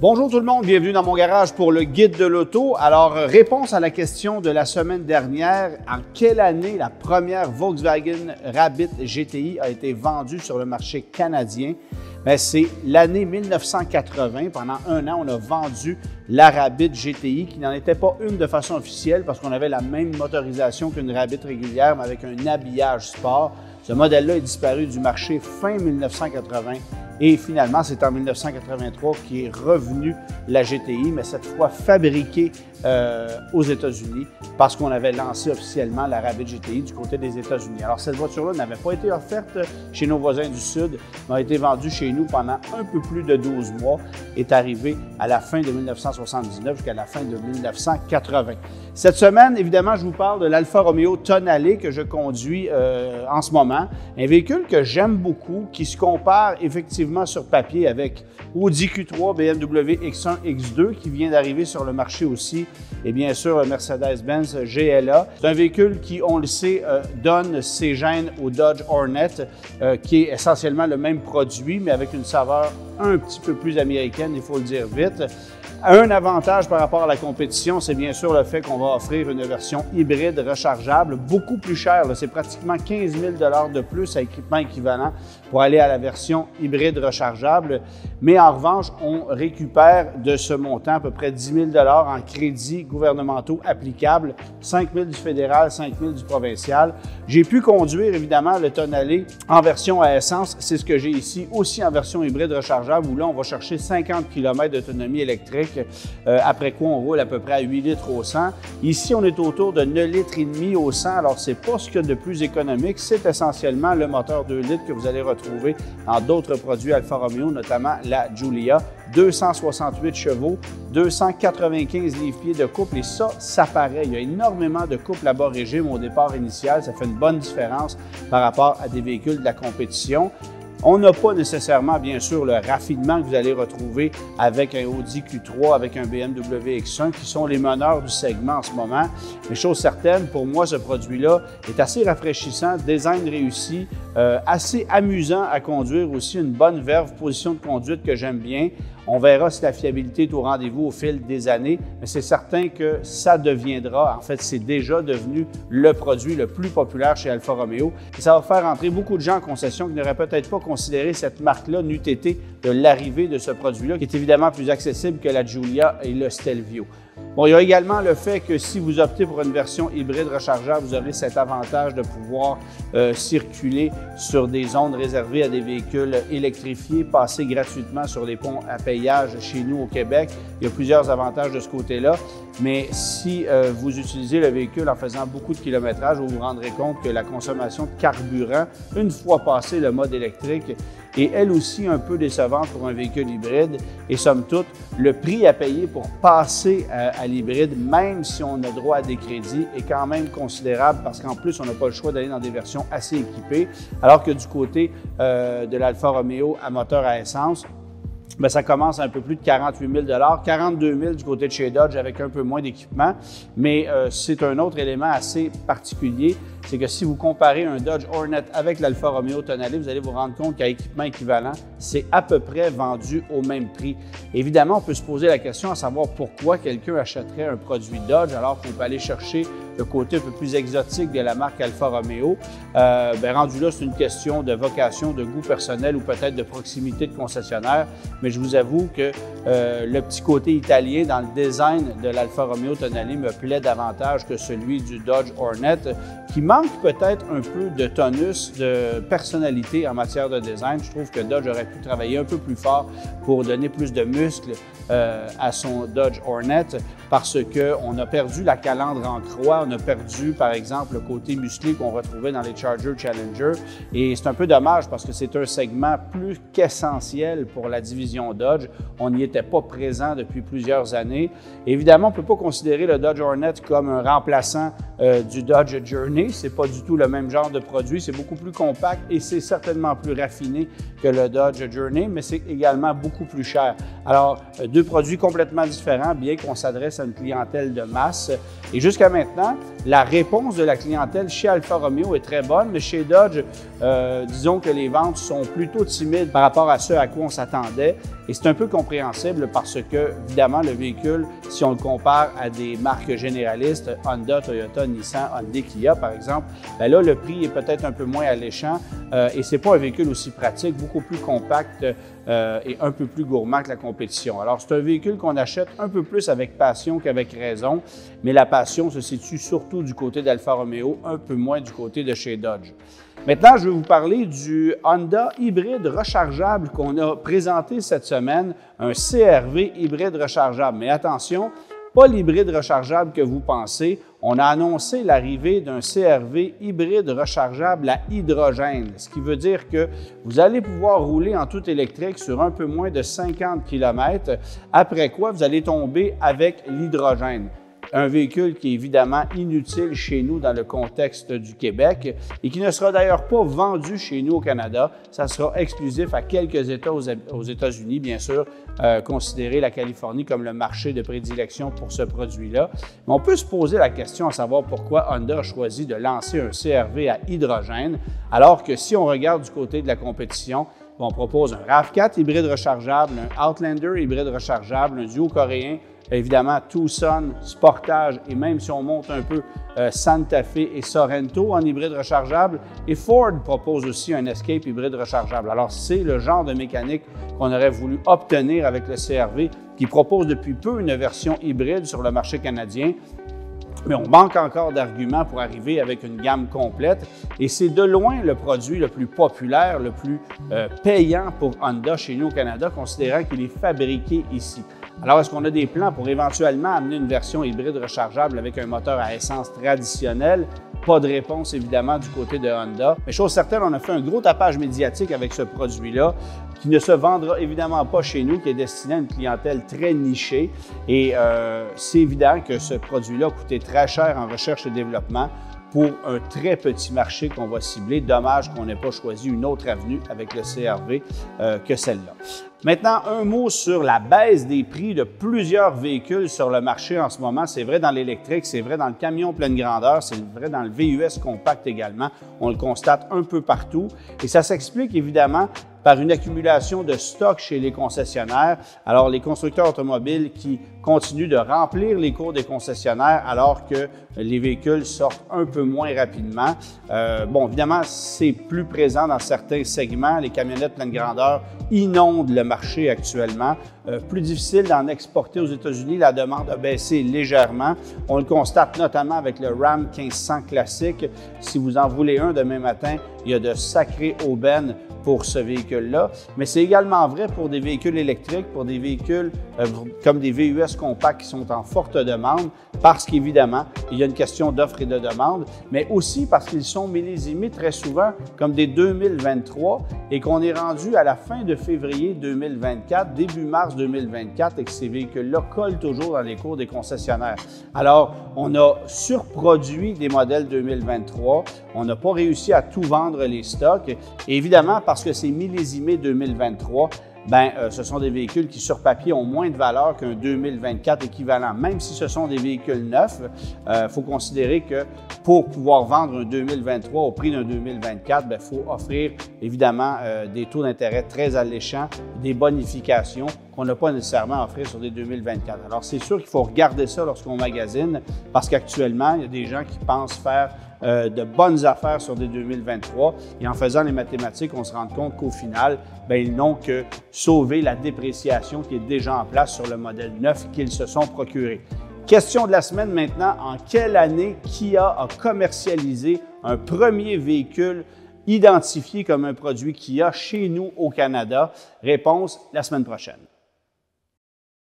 Bonjour tout le monde, bienvenue dans mon garage pour le guide de l'auto. Alors, réponse à la question de la semaine dernière, en quelle année la première Volkswagen Rabbit GTI a été vendue sur le marché canadien? Bien, c'est l'année 1980. Pendant un an, on a vendu la Rabbit GTI, qui n'en était pas une de façon officielle parce qu'on avait la même motorisation qu'une Rabbit régulière, mais avec un habillage sport. Ce modèle-là est disparu du marché fin 1980. Et finalement, c'est en 1983 qu'est revenu la GTI, mais cette fois fabriquée aux États-Unis parce qu'on avait lancé officiellement la Rabbit GTI du côté des États-Unis. Alors, cette voiture-là n'avait pas été offerte chez nos voisins du Sud, mais a été vendue chez nous pendant un peu plus de 12 mois, est arrivée à la fin de 1979 jusqu'à la fin de 1980. Cette semaine, évidemment, je vous parle de l'Alfa Romeo Tonale que je conduis en ce moment. Un véhicule que j'aime beaucoup, qui se compare effectivement sur papier avec Audi Q3, BMW X1, X2 qui vient d'arriver sur le marché aussi, et bien sûr le Mercedes-Benz GLA. C'est un véhicule qui, on le sait, donne ses gènes au Dodge Hornet, qui est essentiellement le même produit, mais avec une saveur un petit peu plus américaine, il faut le dire vite. Un avantage par rapport à la compétition, c'est bien sûr le fait qu'on va offrir une version hybride rechargeable, beaucoup plus chère. C'est pratiquement 15 000 $ de plus à équipement équivalent pour aller à la version hybride rechargeable. Mais en revanche, on récupère de ce montant à peu près 10 000 $ en crédits gouvernementaux applicables, 5 000 du fédéral, 5 000 du provincial. J'ai pu conduire évidemment le Tonale en version à essence. C'est ce que j'ai ici, aussi en version hybride rechargeable, où là, on va chercher 50 km d'autonomie électrique. Après quoi, on roule à peu près à 8 litres au 100. Ici, on est autour de 9 litres et demi au 100. Alors, c'est pas ce qu'il y a de plus économique. C'est essentiellement le moteur 2 litres que vous allez retrouver dans d'autres produits Alfa Romeo, notamment la Giulia. 268 chevaux, 295 livres-pieds de couple et ça paraît. Il y a énormément de couple à bas régime au départ initial. Ça fait une bonne différence par rapport à des véhicules de la compétition. On n'a pas nécessairement, bien sûr, le raffinement que vous allez retrouver avec un Audi Q3, avec un BMW X1, qui sont les meneurs du segment en ce moment. Mais chose certaine, pour moi, ce produit-là est assez rafraîchissant, design réussi, assez amusant à conduire aussi, une bonne verve, position de conduite que j'aime bien. On verra si la fiabilité est au rendez-vous au fil des années, mais c'est certain que ça deviendra, en fait, c'est déjà devenu le produit le plus populaire chez Alfa Romeo. Et ça va faire entrer beaucoup de gens en concession qui n'auraient peut-être pas considéré cette marque-là n'eût été de l'arrivée de ce produit-là, qui est évidemment plus accessible que la Giulia et le Stelvio. Bon, il y a également le fait que si vous optez pour une version hybride rechargeable, vous aurez cet avantage de pouvoir circuler sur des zones réservées à des véhicules électrifiés, passer gratuitement sur les ponts à péage chez nous au Québec. Il y a plusieurs avantages de ce côté-là, mais si vous utilisez le véhicule en faisant beaucoup de kilométrage, vous vous rendrez compte que la consommation de carburant, une fois passé le mode électrique, est elle aussi un peu décevante pour un véhicule hybride. Et somme toute, le prix à payer pour passer à l'hybride, même si on a droit à des crédits, est quand même considérable parce qu'en plus, on n'a pas le choix d'aller dans des versions assez équipées, alors que du côté de l'Alfa Romeo à moteur à essence, bien, ça commence à un peu plus de 48 000 $, 42 000 du côté de chez Dodge avec un peu moins d'équipement. Mais c'est un autre élément assez particulier, c'est que si vous comparez un Dodge Hornet avec l'Alfa Romeo Tonale, vous allez vous rendre compte qu'à équipement équivalent, c'est à peu près vendu au même prix. Évidemment, on peut se poser la question à savoir pourquoi quelqu'un achèterait un produit Dodge alors qu'on peut aller chercher le côté un peu plus exotique de la marque Alfa Romeo. Rendu là, c'est une question de vocation, de goût personnel ou peut-être de proximité de concessionnaire. Mais je vous avoue que le petit côté italien dans le design de l'Alfa Romeo Tonale me plaît davantage que celui du Dodge Hornet, qui manque peut-être un peu de tonus, de personnalité en matière de design. Je trouve que Dodge aurait pu travailler un peu plus fort pour donner plus de muscles à son Dodge Hornet parce qu'on a perdu la calandre en croix, on a perdu par exemple le côté musclé qu'on retrouvait dans les Charger Challenger et c'est un peu dommage parce que c'est un segment plus qu'essentiel pour la division Dodge. On n'y était pas présent depuis plusieurs années. Évidemment, on ne peut pas considérer le Dodge Hornet comme un remplaçant du Dodge Journey. c'est pas du tout le même genre de produit. C'est beaucoup plus compact et c'est certainement plus raffiné que le Dodge Journey, mais c'est également beaucoup plus cher. Alors, deux produits complètement différents, bien qu'on s'adresse à une clientèle de masse. Et jusqu'à maintenant, la réponse de la clientèle chez Alfa Romeo est très bonne, mais chez Dodge, disons que les ventes sont plutôt timides par rapport à ce à quoi on s'attendait. Et c'est un peu compréhensible parce que, évidemment, le véhicule, si on le compare à des marques généralistes, Honda, Toyota, Nissan, Hyundai, Kia, par exemple, bien là, le prix est peut-être un peu moins alléchant et c'est pas un véhicule aussi pratique, beaucoup plus compact et un peu plus gourmand que la compétition. Alors, c'est un véhicule qu'on achète un peu plus avec passion qu'avec raison, mais la passion se situe surtout du côté d'Alfa Romeo, un peu moins du côté de chez Dodge. Maintenant, je vais vous parler du Honda hybride rechargeable qu'on a présenté cette semaine, un CR-V hybride rechargeable. Mais attention, pas l'hybride rechargeable que vous pensez. On a annoncé l'arrivée d'un CR-V hybride rechargeable à hydrogène, ce qui veut dire que vous allez pouvoir rouler en tout électrique sur un peu moins de 50 km, après quoi vous allez tomber avec l'hydrogène. Un véhicule qui est évidemment inutile chez nous dans le contexte du Québec et qui ne sera d'ailleurs pas vendu chez nous au Canada. Ça sera exclusif à quelques États aux États-Unis, bien sûr, considérer la Californie comme le marché de prédilection pour ce produit-là. Mais on peut se poser la question à savoir pourquoi Honda a choisi de lancer un CR-V à hydrogène, alors que si on regarde du côté de la compétition, on propose un RAV4 hybride rechargeable, un Outlander hybride rechargeable, un duo coréen, évidemment Tucson, Sportage et même si on monte un peu Santa Fe et Sorento en hybride rechargeable. Et Ford propose aussi un Escape hybride rechargeable. Alors, c'est le genre de mécanique qu'on aurait voulu obtenir avec le CR-V qui propose depuis peu une version hybride sur le marché canadien. Mais on manque encore d'arguments pour arriver avec une gamme complète et c'est de loin le produit le plus populaire, le plus payant pour Honda chez nous au Canada, considérant qu'il est fabriqué ici. Alors, est-ce qu'on a des plans pour éventuellement amener une version hybride rechargeable avec un moteur à essence traditionnel? Pas de réponse, évidemment, du côté de Honda. Mais chose certaine, on a fait un gros tapage médiatique avec ce produit-là qui ne se vendra évidemment pas chez nous, qui est destiné à une clientèle très nichée. Et c'est évident que ce produit-là a coûté très cher en recherche et développement pour un très petit marché qu'on va cibler. Dommage qu'on n'ait pas choisi une autre avenue avec le CR-V que celle-là. Maintenant, un mot sur la baisse des prix de plusieurs véhicules sur le marché en ce moment. C'est vrai dans l'électrique, c'est vrai dans le camion pleine grandeur, c'est vrai dans le VUS compact également. On le constate un peu partout et ça s'explique évidemment par une accumulation de stock chez les concessionnaires. Alors, les constructeurs automobiles qui continuent de remplir les cours des concessionnaires alors que les véhicules sortent un peu moins rapidement. Bon, évidemment, c'est plus présent dans certains segments. Les camionnettes pleine grandeur inondent le marché actuellement. Plus difficile d'en exporter aux États-Unis. La demande a baissé légèrement. On le constate notamment avec le Ram 1500 classique. Si vous en voulez un demain matin, il y a de sacrées aubaines pour ce véhicule-là. Mais c'est également vrai pour des véhicules électriques, pour des véhicules comme des VUS compacts qui sont en forte demande parce qu'évidemment, il y a une question d'offre et de demande, mais aussi parce qu'ils sont millésimés très souvent comme des 2023 et qu'on est rendu à la fin de février 2024, début mars 2024 et que ces véhicules-là collent toujours dans les cours des concessionnaires. Alors, on a surproduit des modèles 2023, on n'a pas réussi à tout vendre les stocks et évidemment, parce que c'est millésimé 2023, ce sont des véhicules qui, sur papier, ont moins de valeur qu'un 2024 équivalent. Même si ce sont des véhicules neufs, il faut considérer que pour pouvoir vendre un 2023 au prix d'un 2024, il faut offrir évidemment des taux d'intérêt très alléchants, des bonifications qu'on n'a pas nécessairement à offrir sur des 2024. Alors, c'est sûr qu'il faut regarder ça lorsqu'on magasine parce qu'actuellement, il y a des gens qui pensent faire de bonnes affaires sur des 2023 et en faisant les mathématiques, on se rend compte qu'au final, ils n'ont que sauvé la dépréciation qui est déjà en place sur le modèle neuf qu'ils se sont procurés. Question de la semaine maintenant, en quelle année Kia a commercialisé un premier véhicule identifié comme un produit Kia chez nous au Canada? Réponse la semaine prochaine.